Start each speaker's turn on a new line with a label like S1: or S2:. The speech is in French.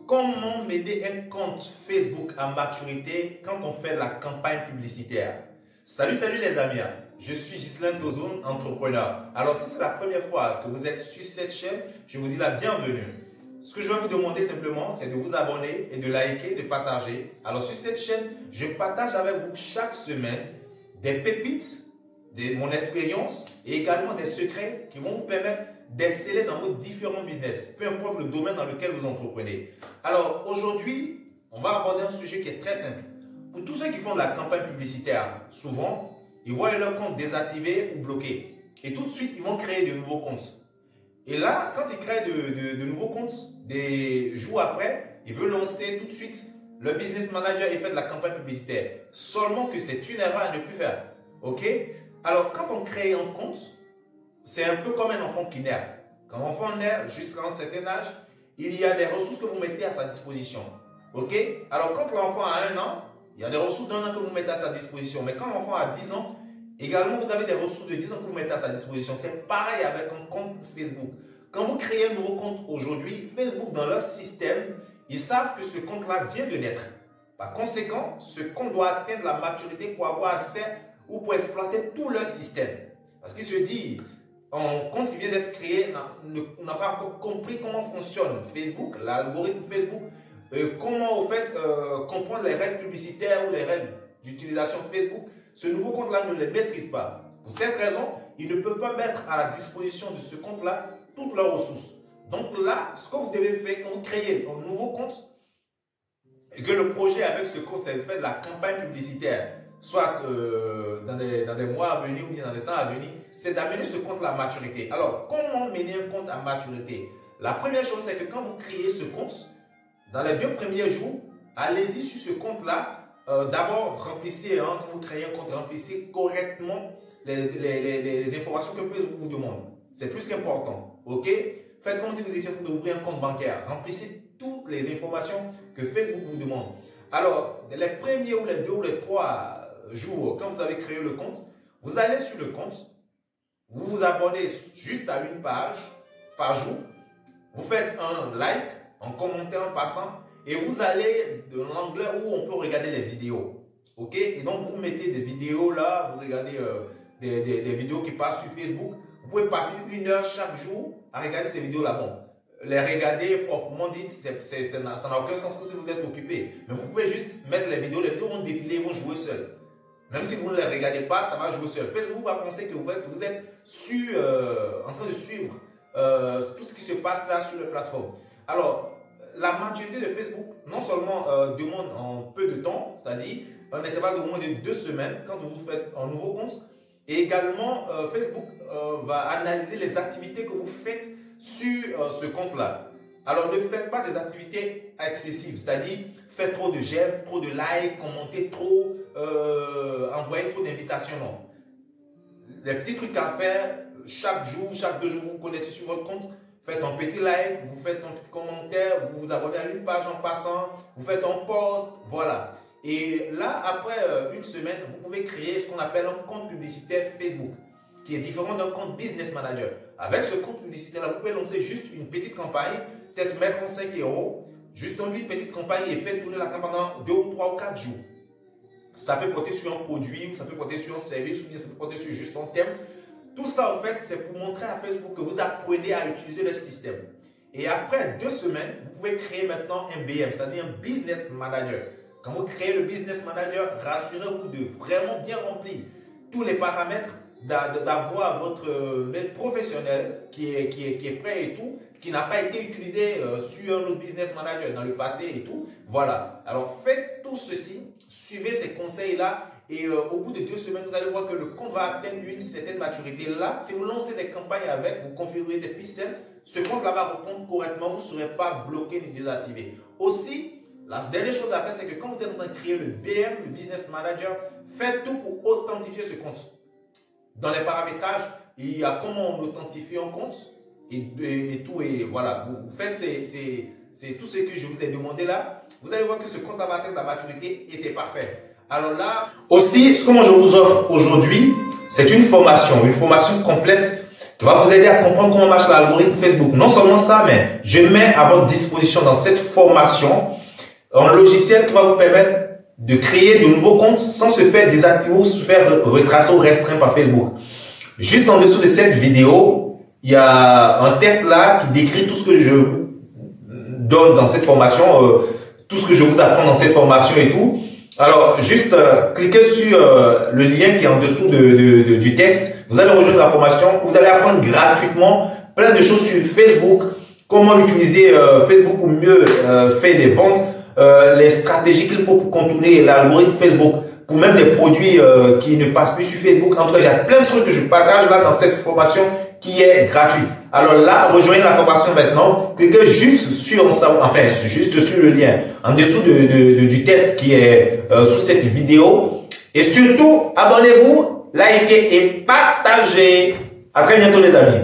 S1: Comment mener un compte Facebook à maturité quand on fait la campagne publicitaire? Salut les amis, je suis Ghislain Tozoun, entrepreneur. Alors si c'est la première fois que vous êtes sur cette chaîne, je vous dis la bienvenue. Ce que je vais vous demander simplement, c'est de vous abonner et de liker, de partager. Alors sur cette chaîne, je partage avec vous chaque semaine des pépites de mon expérience et également des secrets qui vont vous permettre d'exceller dans vos différents business, peu importe le domaine dans lequel vous entreprenez. Alors aujourd'hui, on va aborder un sujet qui est très simple. Pour tous ceux qui font de la campagne publicitaire, souvent, ils voient leur compte désactivé ou bloqué. Et tout de suite, ils vont créer de nouveaux comptes. Et là, quand ils créent de nouveaux comptes, des jours après, ils veulent lancer tout de suite le business manager et faire de la campagne publicitaire. Seulement que c'est une erreur à ne plus faire. Ok? Alors, quand on crée un compte, c'est un peu comme un enfant qui naît. Quand l'enfant naît jusqu'à un certain âge, il y a des ressources que vous mettez à sa disposition. Ok? Alors, quand l'enfant a 1 an, il y a des ressources d'1 an que vous mettez à sa disposition. Mais quand l'enfant a 10 ans, également, vous avez des ressources de 10 ans que vous mettez à sa disposition. C'est pareil avec un compte Facebook. Quand vous créez un nouveau compte aujourd'hui, Facebook, dans leur système, ils savent que ce compte-là vient de naître. Par conséquent, ce compte doit atteindre la maturité pour avoir assez ou pour exploiter tout leur système. Parce qu'il se dit, un compte qui vient d'être créé n'a pas encore compris comment fonctionne Facebook, l'algorithme Facebook, comment au fait comprendre les règles publicitaires ou les règles d'utilisation Facebook. Ce nouveau compte-là ne les maîtrise pas. Pour cette raison, il ne peut pas mettre à la disposition de ce compte-là toutes leurs ressources. Donc là, ce que vous devez faire quand vous créez un nouveau compte, et que le projet avec ce compte, c'est de faire de la campagne publicitaire, soit dans des mois à venir ou bien dans des temps à venir, c'est d'amener ce compte-là à maturité. Alors, comment mener un compte à maturité? La première chose, c'est que quand vous créez ce compte, dans les 2 premiers jours, allez-y sur ce compte-là. D'abord, remplissez, quand vous créez un compte, remplissez correctement les informations que Facebook vous demande. C'est plus qu'important. Ok? Faites comme si vous étiez en train d'ouvrir un compte bancaire. Remplissez toutes les informations que Facebook vous demande. Alors, les premiers ou les 2 ou les 3 jours, quand vous avez créé le compte, vous allez sur le compte, vous vous abonnez juste à une page par jour, vous faites un like, un commentaire en passant, et vous allez dans l'onglet où on peut regarder les vidéos. Ok? Et donc, vous mettez des vidéos là, vous regardez des vidéos qui passent sur Facebook. Vous pouvez passer 1 heure chaque jour à regarder ces vidéos là. Bon, les regarder proprement dit, ça n'a aucun sens si vous êtes occupé. Mais vous pouvez juste mettre les vidéos vont défiler, ils vont jouer seuls. Même si vous ne les regardez pas, ça va jouer seul. Facebook va penser que vous êtes en train de suivre tout ce qui se passe là sur la plateforme. Alors, la maturité de Facebook, non seulement demande en peu de temps, c'est-à-dire un intervalle de moins de 2 semaines quand vous faites un nouveau compte, et également Facebook va analyser les activités que vous faites sur ce compte-là. Alors, ne faites pas des activités excessives, c'est-à-dire faites trop de j'aime, trop de likes, commentez trop, envoyez trop d'invitations, non. Les petits trucs à faire, chaque jour, chaque 2 jours, vous vous connectez sur votre compte, faites un petit like, vous faites un petit commentaire, vous vous abonnez à une page en passant, vous faites un post, voilà. Et là, après 1 semaine, vous pouvez créer ce qu'on appelle un compte publicitaire Facebook, qui est différent d'un compte Business Manager. Avec ce compte publicitaire-là, vous pouvez lancer juste une petite campagne, peut-être mettre en 5 €, juste une petite campagne et faire tourner la campagne pendant 2 ou 3 ou 4 jours. Ça peut porter sur un produit, ou ça peut porter sur un service, ou bien ça peut porter sur juste un thème. Tout ça, en fait, c'est pour montrer à Facebook que vous apprenez à utiliser le système. Et après 2 semaines, vous pouvez créer maintenant un BM, c'est-à-dire un Business Manager. Quand vous créez le Business Manager, rassurez-vous de vraiment bien remplir tous les paramètres, d'avoir votre mail professionnel qui est prêt et tout, qui n'a pas été utilisé sur un autre Business Manager dans le passé et tout. Voilà. Alors, faites tout ceci, suivez ces conseils-là et au bout de 2 semaines, vous allez voir que le compte va atteindre une certaine maturité. Là, si vous lancez des campagnes avec, vous configurez des pixels, ce compte-là va répondre correctement, vous ne serez pas bloqué ni désactivé. Aussi, la dernière chose à faire, c'est que quand vous êtes en train de créer le BM, le Business Manager, faites tout pour authentifier ce compte. Dans les paramétrages, il y a comment on authentifie un compte et tout. Et voilà, vous faites c'est tout ce que je vous ai demandé là. Vous allez voir que ce compte va atteindre la maturité et c'est parfait. Alors là, aussi, ce que moi je vous offre aujourd'hui, c'est une formation complète qui va vous aider à comprendre comment marche l'algorithme Facebook. Non seulement ça, mais je mets à votre disposition dans cette formation un logiciel qui va vous permettre de créer de nouveaux comptes sans se faire désactiver ou se faire retracer ou restreindre par Facebook. Juste en dessous de cette vidéo, il y a un test là qui décrit tout ce que je vous donne dans cette formation, tout ce que je vous apprends dans cette formation et tout. Alors, juste cliquez sur le lien qui est en dessous du test. Vous allez rejoindre la formation. Vous allez apprendre gratuitement plein de choses sur Facebook, comment utiliser Facebook pour mieux faire des ventes, les stratégies qu'il faut pour contourner l'algorithme Facebook, pour même des produits qui ne passent plus sur Facebook. En tout cas, il y a plein de trucs que je partage là dans cette formation qui est gratuite. Alors là, rejoignez la formation maintenant. Cliquez juste sur le lien en dessous du test qui est sous cette vidéo. Et surtout, abonnez-vous, likez et partagez. À très bientôt les amis.